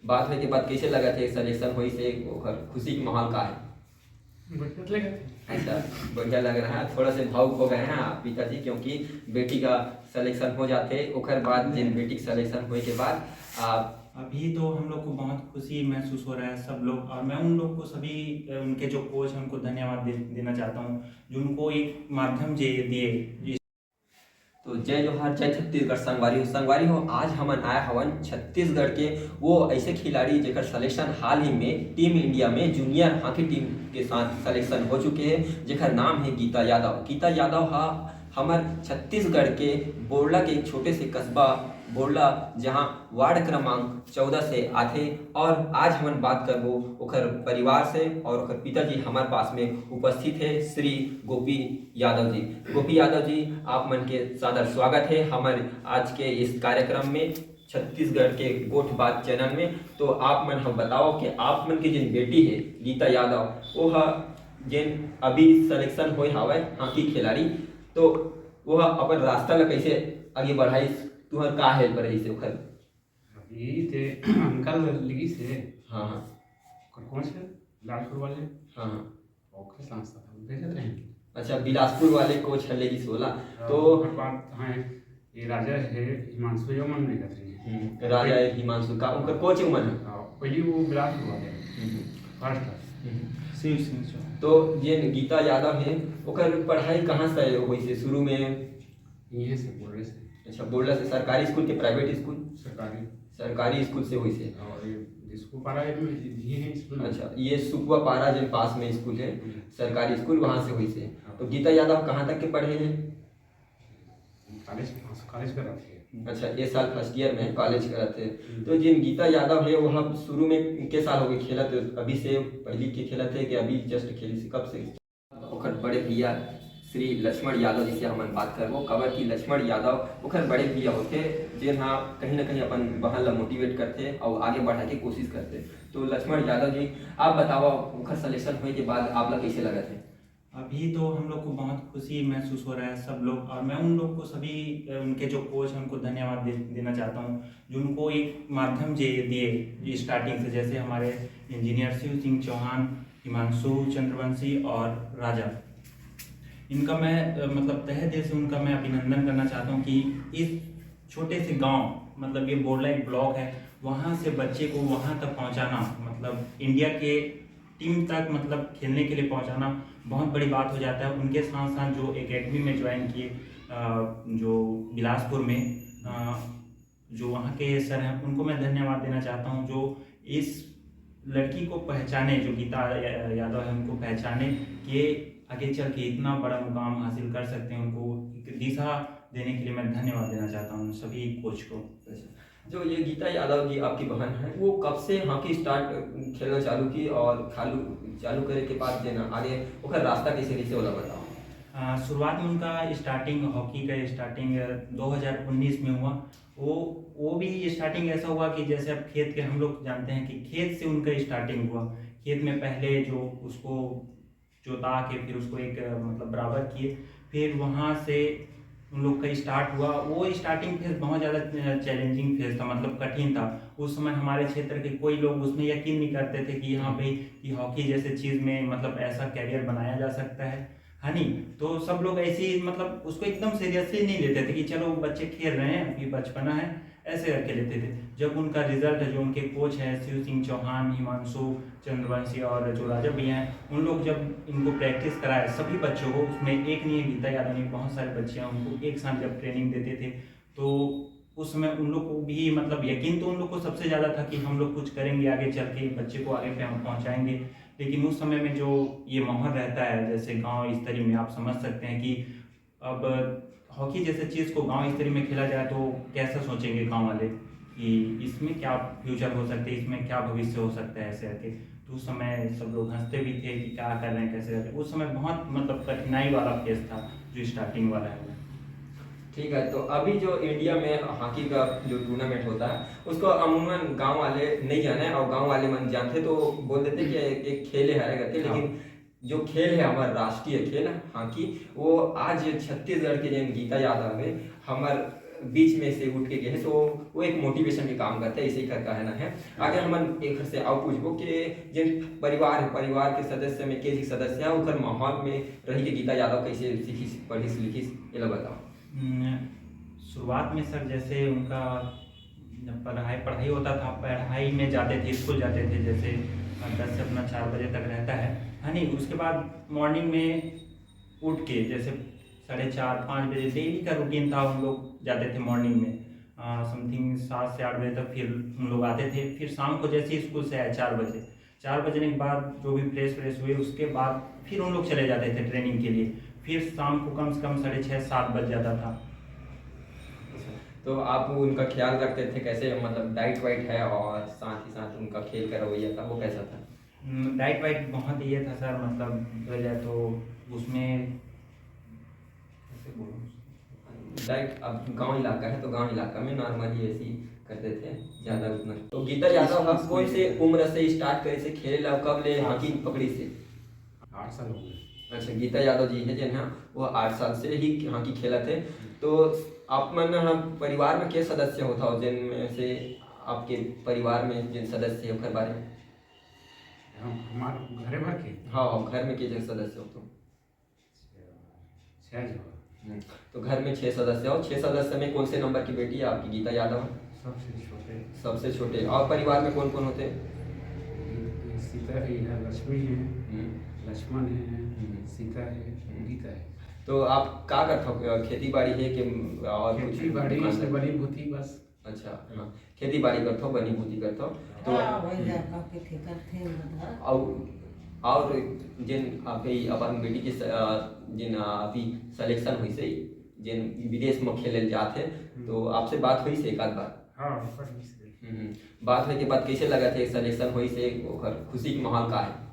बात होने के बाद कैसे लगा थे सिलेक्शन हुई से ओकर खुशी के माहौल का है? बढ़िया लगा। ऐसा बढ़िया लग रहा है। थोड़ा से भावुक हो गए हैं आप पिताजी, क्योंकि बेटी का सिलेक्शन हो जाते ओकर बाद जिन बेटी के सिलेक्शन होने के बाद आप अभी तो हम लोग को बहुत खुशी महसूस हो रहा है सब लोग, और मैं उन लोग को सभी उनके जो कोच हैं उनको धन्यवाद देना चाहता हूँ जो उनको एक माध्यम दिए। तो जय जोहार, जय छत्तीसगढ़। संगवारी हो आज हमन आया हवन छत्तीसगढ़ के वो ऐसे खिलाड़ी जेकर सिलेक्शन हाल ही में टीम इंडिया में जूनियर हॉकी टीम के साथ सिलेक्शन हो चुके हैं, जेकर नाम है गीता यादव। गीता यादव हमार छत्तीसगढ़ के बोरला के एक छोटे से कस्बा बोरला, जहां वार्ड क्रमांक 14 से आथे। और आज हम बात करबो ओकर परिवार से, और ओकर पिताजी हमारे पास में उपस्थित है श्री गोपी यादव जी। गोपी यादव जी, आप मन के सादर स्वागत है हमारे आज के इस कार्यक्रम में छत्तीसगढ़ के गोठ बात चैनल में। तो आप मन हम बताओ कि आप मन की जिन बेटी है गीता यादव, वो जिन अभी सिलेक्शन होए हावय हॉकी खिलाड़ी, तो वो अपन रास्ता ला कैसे आगे बढ़ाई, तुहर का हेल्प रही से ओखर? अभी ते अंकल लगी से हाँ हाँ कौन से लालपुर वाले हाँ हाँ। ओके संस्था था भेजत रहे। अच्छा, बिलासपुर वाले कोच हल्ले की सोला तो और बात है ये राजा है हिमांशु जो मन नहीं कर रही है। राजा हिमांशु का उनका कोच उमन है। पहली वो बिलासपुर वाले फर्स्ट शिव सिंह चौहान। तो ये गीता यादव है, ओकर पढ़ाई कहाँ से हुई से शुरू में? यहीं से बोल रहे से अच्छा, बोला से सरकारी स्कूल के प्राइवेट स्कूल? सरकारी स्कूल से हुई से। और ये जिसको पारा है ये है स्कूल। अच्छा, ये सुकुआ पारा जिन पास में स्कूल है सरकारी स्कूल, वहाँ से हुई से। तो गीता यादव कहाँ तक के पढ़े हैं? कॉलेज कर रहे थे। अच्छा, ये साल फर्स्ट ईयर में कॉलेज करा थे। तो जिन गीता यादव है वो हम शुरू में के साल हो गए खेला थे, अभी से पहले के खेला थे कि अभी जस्ट खेली से कब से? ओखर बड़े भैया श्री लक्ष्मण यादव जिसे हम बात करबो कबर की लक्ष्मण यादव ओखर बड़े भैया होते, जे हाँ कहीं ना कहीं अपन बहन ला मोटिवेट करते और आगे बढ़ाने की कोशिश करते। तो लक्ष्मण यादव जी, आप बताओ ओखर सिलेक्शन होने के बाद आप ला कैसे लगा थे? अभी तो हम लोग को बहुत खुशी महसूस हो रहा है सब लोग, और मैं उन लोग को सभी उनके जो कोच हैं उनको धन्यवाद देना चाहता हूँ जो उनको एक माध्यम दिए स्टार्टिंग से। जैसे हमारे इंजीनियर शिव सिंह चौहान, हिमांशु चंद्रवंशी और राजा, इनका मैं मतलब तहे दिल से उनका मैं अभिनंदन करना चाहता हूँ कि इस छोटे से गांव, मतलब ये बोरला एक ब्लॉक है, वहाँ से बच्चे को वहाँ तक पहुँचाना, मतलब इंडिया के टीम तक मतलब खेलने के लिए पहुँचाना बहुत बड़ी बात हो जाता है। उनके साथ साथ जो एकेडमी में ज्वाइन किए जो बिलासपुर में जो वहाँ के सर हैं, उनको मैं धन्यवाद देना चाहता हूँ जो इस लड़की को पहचाने, जो गीता यादव है उनको पहचाने कि आगे चल के इतना बड़ा मुकाम हासिल कर सकते हैं। उनको एक दिशा देने के लिए मैं धन्यवाद देना चाहता हूँ सभी कोच को। जो ये गीता यादव जी आपकी बहन है, वो कब से हॉकी स्टार्ट खेलना चालू की, और चालू करे के बाद देना आगे ओकर रास्ता कैसे कैसे होला बताओ? शुरुआत में उनका स्टार्टिंग हॉकी का स्टार्टिंग 2019 में हुआ। वो भी स्टार्टिंग ऐसा हुआ कि जैसे अब खेत के हम लोग जानते हैं कि खेत से उनका स्टार्टिंग हुआ। खेत में पहले जो उसको जोता के फिर उसको एक मतलब बराबर किए, फिर वहाँ से उन लोग का स्टार्ट हुआ। वो स्टार्टिंग फेज बहुत ज़्यादा चैलेंजिंग फेज था, मतलब कठिन था। उस समय हमारे क्षेत्र के कोई लोग उसमें यकीन नहीं करते थे कि हाँ भाई कि हॉकी जैसे चीज़ में मतलब ऐसा कैरियर बनाया जा सकता है नहीं। तो सब लोग ऐसे ही मतलब उसको एकदम सीरियसली नहीं लेते थे कि चलो बच्चे खेल रहे हैं, अभी बचपना है, ऐसे करके लेते थे। जब उनका रिजल्ट है, जो उनके कोच हैं शिव सिंह चौहान, हिमांशु चंद्रवंशी और जो राजा भैया हैं, उन लोग जब इनको प्रैक्टिस कराए सभी बच्चों को, उसमें एक नहीं है गीता यादव नहीं, बहुत सारे बच्चे हैं, उनको एक साथ जब ट्रेनिंग देते थे तो उस समय उन लोग को भी मतलब यकीन तो उन लोग को सबसे ज़्यादा था कि हम लोग कुछ करेंगे आगे चल के, बच्चे को आगे पहुँचाएंगे। लेकिन उस समय में जो ये माहौल रहता है जैसे गांव स्तरीय में, आप समझ सकते हैं कि अब हॉकी जैसे चीज़ को गांव स्तरीय में खेला जाए तो कैसा सोचेंगे गांव वाले कि इसमें क्या फ्यूचर हो सकते हैं, इसमें क्या भविष्य हो सकता है ऐसे करके। तो उस समय सब लोग हंसते भी थे कि क्या कर रहे हैं, कैसे कर रहे हैं। उस समय बहुत मतलब कठिनाई वाला फेज था जो स्टार्टिंग वाला है। ठीक है, तो अभी जो इंडिया में हॉकी का जो टूर्नामेंट होता है उसको अमूमन गांव वाले नहीं जाने, और गांव वाले मन जानते तो बोल देते कि एक खेल है करके। लेकिन जो खेल है हमारा राष्ट्रीय खेल हॉकी, वो आज छत्तीसगढ़ के जन गीता यादव है हमार बीच में से उठ के गए हैं, तो वो एक मोटिवेशन के काम करते हैं, इसी का कहना है। आगे हमन एक से आओ पूछबो कि जिन परिवार है, परिवार के सदस्य में के सदस्य है ओकर माहौल में रही के गीता यादव कैसे सीखी पढ़ी लिखी, ये लोग बताओ। शुरुआत में सर जैसे उनका जब पढ़ाई होता था, पढ़ाई में जाते थे, स्कूल जाते थे, जैसे 10 से अपना 4 बजे तक रहता है नहीं। उसके बाद मॉर्निंग में उठ के जैसे 4:30-5 बजे डेली का रूटीन था, हम लोग जाते थे मॉर्निंग में समथिंग 7 से 8 बजे तक, फिर हम लोग आते थे। फिर शाम को जैसे ही स्कूल से आए 4 बजे, 4 बजने के बाद जो भी फ्रेश हुए उसके बाद फिर उन लोग चले जाते थे ट्रेनिंग के लिए। फिर शाम को कम से कम 6:30-7 बज जाता था। तो आप उनका ख्याल रखते थे कैसे, मतलब डाइट वाइट है और साथ ही साथ उनका खेल का रवैया था वो कैसा था? डाइट वाइट बहुत ये था सर, मतलब बोला जाए तो उसमें कैसे बोलूं, डाइट अब गांव इलाका है तो गांव इलाका में नॉर्मली ऐसी करते थे ज़्यादा उतना। तो गीता यादव आप कौन से उम्र से स्टार्ट करे से खेले ला, कब ले हॉकी पकड़ी से? 8 साल हो गए। अच्छा, गीता यादव जी है जिन वो 8 साल से ही हॉकी खेला थे। तो आप मन परिवार में के सदस्य होता हो जिनमें से आपके परिवार में जिन सदस्य है ओकर बारे में? हमारे घरे भर के हाँ, घर में के सदस्य हो तो? 6 जो तो घर में 6 सदस्य हो। 6 सदस्य में कौन से नंबर की बेटी है आपकी गीता यादव? सबसे छोटे। सबसे छोटे। और परिवार में कौन कौन होते? सीता है, लक्ष्मी है, लक्ष्मण है, सीता है, गीता है। तो आप क्या करते हो, खेती बाड़ी है कि और खेती बाड़ी से बनी भूती बस? अच्छा, हाँ, खेती बाड़ी करते हो, बनी भूती करते हो तो और जिन अभी अपन बेटी के जिन अभी सिलेक्शन हुई से जिन विदेश में खेले जाते तो आपसे बात हुई से एक आध बार? हाँ, बात होने के बाद कैसे लगा थे सिलेक्शन हुई से ओकर खुशी के माहौल का है?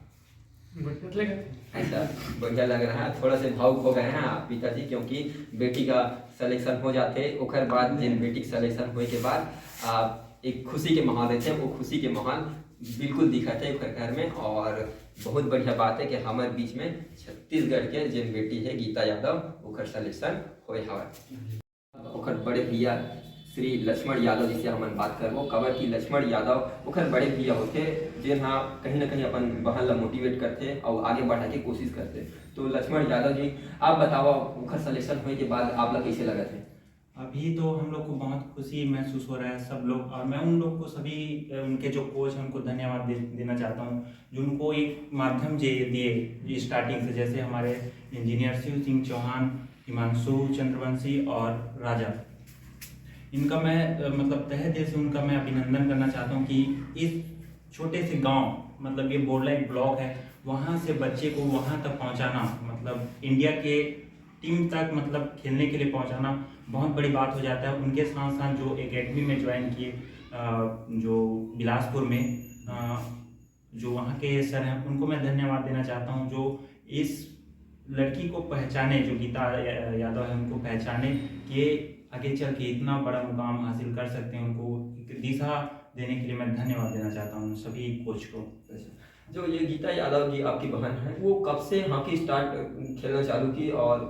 ऐसा बढ़िया लग रहा है, थोड़ा से भावुक हो गए हैं आप पिताजी, क्योंकि बेटी का सिलेक्शन हो जाते ओकर बाद जिन बेटी के सिलेक्शन होने के बाद आप एक खुशी के माहौल रहते हैं, वो खुशी के माहौल बिल्कुल दिखते है ओकर घर में। और बहुत बढ़िया बात है कि हमारे बीच में छत्तीसगढ़ के जिन बेटी है गीता यादव ओकर सिलेक्शन होए हवा। ओकर बड़े भैया श्री लक्ष्मण यादव जिसे हम बात करबो, कबर की लक्ष्मण यादव ओकर बड़े भैया होते जिन कहीं ना कहीं अपन बहन ला मोटिवेट करते और आगे बढ़ा के कोशिश करते। तो लक्ष्मण यादव जी, आप बताओ ओकर सिलेक्शन होने के बाद आप ला कैसे लगा थे? अभी तो हम लोग को बहुत खुशी महसूस हो रहा है सब लोग, और मैं उन लोग को सभी उनके जो कोच हैं उनको धन्यवाद देना चाहता हूँ जो उनको एक माध्यम दिए स्टार्टिंग से। जैसे हमारे इंजीनियर शिव सिंह चौहान, हिमांशु चंद्रवंशी और राजा, इनका मैं मतलब तहे दिल से उनका मैं अभिनंदन करना चाहता हूँ कि इस छोटे से गांव, मतलब ये बोरला एक ब्लॉक है, वहाँ से बच्चे को वहाँ तक पहुँचाना, मतलब इंडिया के टीम तक मतलब खेलने के लिए पहुँचाना बहुत बड़ी बात हो जाता है। उनके साथ साथ जो एकेडमी में ज्वाइन किए जो बिलासपुर में जो वहाँ के सर हैं उनको मैं धन्यवाद देना चाहता हूँ, जो इस लड़की को पहचाने, जो गीता यादव है उनको पहचाने कि आगे चल के इतना बड़ा मुकाम हासिल कर सकते हैं, उनको एक दिशा देने के लिए मैं धन्यवाद देना चाहता हूँ सभी कोच को। जो ये गीता यादव जी आपकी बहन है, वो कब से हॉकी स्टार्ट खेलना चालू की और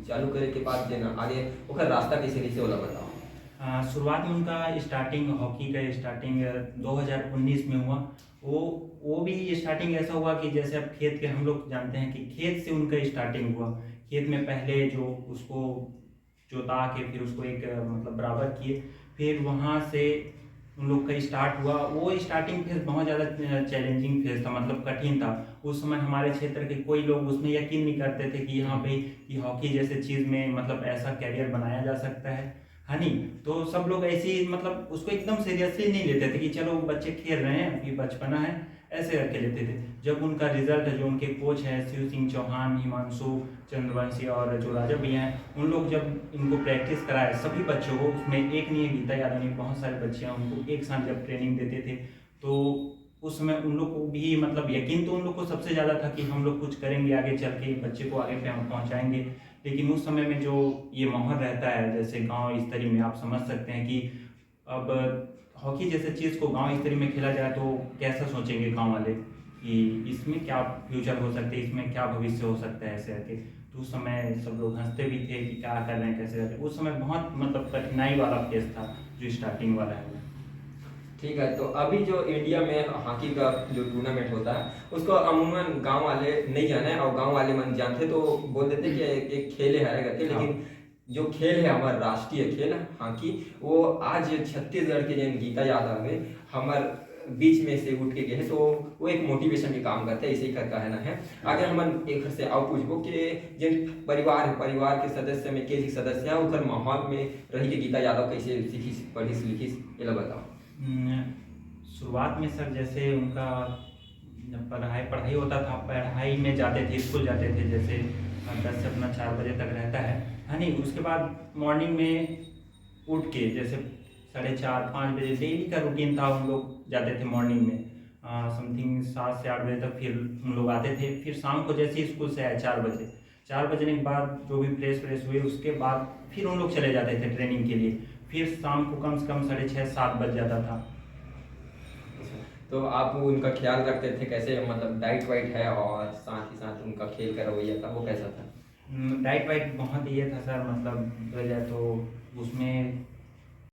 चालू करे के बाद देना आगे ओकर रास्ता कैसे होला बताओ? शुरुआत में उनका स्टार्टिंग हॉकी का स्टार्टिंग 2019 में हुआ। वो भी स्टार्टिंग ऐसा हुआ कि जैसे अब खेत के हम लोग जानते हैं कि खेत से उनका स्टार्टिंग हुआ। खेत में पहले जो उसको जोता के फिर उसको एक मतलब बराबर किए, फिर वहाँ से उन लोग का स्टार्ट हुआ। वो स्टार्टिंग फेज बहुत ज़्यादा चैलेंजिंग फेज था, मतलब कठिन था। उस समय हमारे क्षेत्र के कोई लोग उसमें यकीन नहीं करते थे कि यहाँ पे कि हॉकी जैसे चीज़ में मतलब ऐसा कैरियर बनाया जा सकता है नहीं। तो सब लोग ऐसे ही मतलब उसको एकदम सीरियसली नहीं लेते थे कि चलो बच्चे खेल रहे हैं, अभी बचपना है, ऐसे रख के लेते थे। जब उनका रिजल्ट, जो उनके कोच हैं शिव सिंह चौहान, हिमांशु चंद्रवंशी और जो राजा भैया हैं, उन लोग जब इनको प्रैक्टिस कराए सभी बच्चों को, उसमें एक नहीं है गीता यादव नहीं, बहुत सारे बच्चे हैं, उनको एक साथ जब ट्रेनिंग देते थे तो उस समय उन लोग को भी मतलब यकीन तो उन लोग को सबसे ज़्यादा था कि हम लोग कुछ करेंगे आगे चल के, बच्चे को आगे पहुँचाएंगे। लेकिन उस समय में जो ये माहौल रहता है जैसे गांव स्तरीय में, आप समझ सकते हैं कि अब हॉकी जैसे चीज़ को गांव स्तरीय में खेला जाए तो कैसा सोचेंगे गांव वाले कि इसमें क्या फ्यूचर हो सकते हैं, इसमें क्या भविष्य हो सकता है ऐसे करके। तो उस समय सब लोग हंसते भी थे कि क्या कर रहे हैं, कैसे कर रहे हैं। उस समय बहुत मतलब कठिनाई वाला फेज था जो स्टार्टिंग वाला है। ठीक है, तो अभी जो इंडिया में हॉकी का जो टूर्नामेंट होता है उसको अमूमन गांव वाले नहीं जाने, और गांव वाले मन जानते तो बोल देते कि एक खेल है करके, हाँ। लेकिन जो खेल है हमारा राष्ट्रीय खेल हॉकी, वो आज छत्तीसगढ़ के जन गीता यादव है हमार बीच में से उठ के गए हैं, तो वो एक मोटिवेशन के काम करते हैं, इसी का कहना है। अगर हम एक घर से आओ पूछबो कि जिन परिवार है, परिवार के सदस्य में के सदस्य है उनकर माहौल में रही के गीता यादव कैसे सीखी पढ़ी लिखी, ये बताओ। शुरुआत में सर जैसे उनका जब पढ़ाई होता था, पढ़ाई में जाते थे, स्कूल जाते थे, जैसे 10 से अपना 4 बजे तक रहता है नहीं। उसके बाद मॉर्निंग में उठ के जैसे 4:30-5 बजे डेली का रूटीन था, हम लोग जाते थे मॉर्निंग में समथिंग 7 से 8 बजे तक। फिर हम लोग आते थे, फिर शाम को जैसे ही स्कूल से आए 4 बजने के बाद जो भी फ्रेश हुए उसके बाद फिर हम लोग चले जाते थे ट्रेनिंग के लिए। फिर शाम को कम से कम 6:30-7 बज जाता था। तो आप उनका ख्याल रखते थे कैसे, मतलब डाइट वाइट है और साथ ही साथ उनका खेल का रवैया था वो कैसा था? डाइट वाइट बहुत ये था सर, मतलब तो उसमें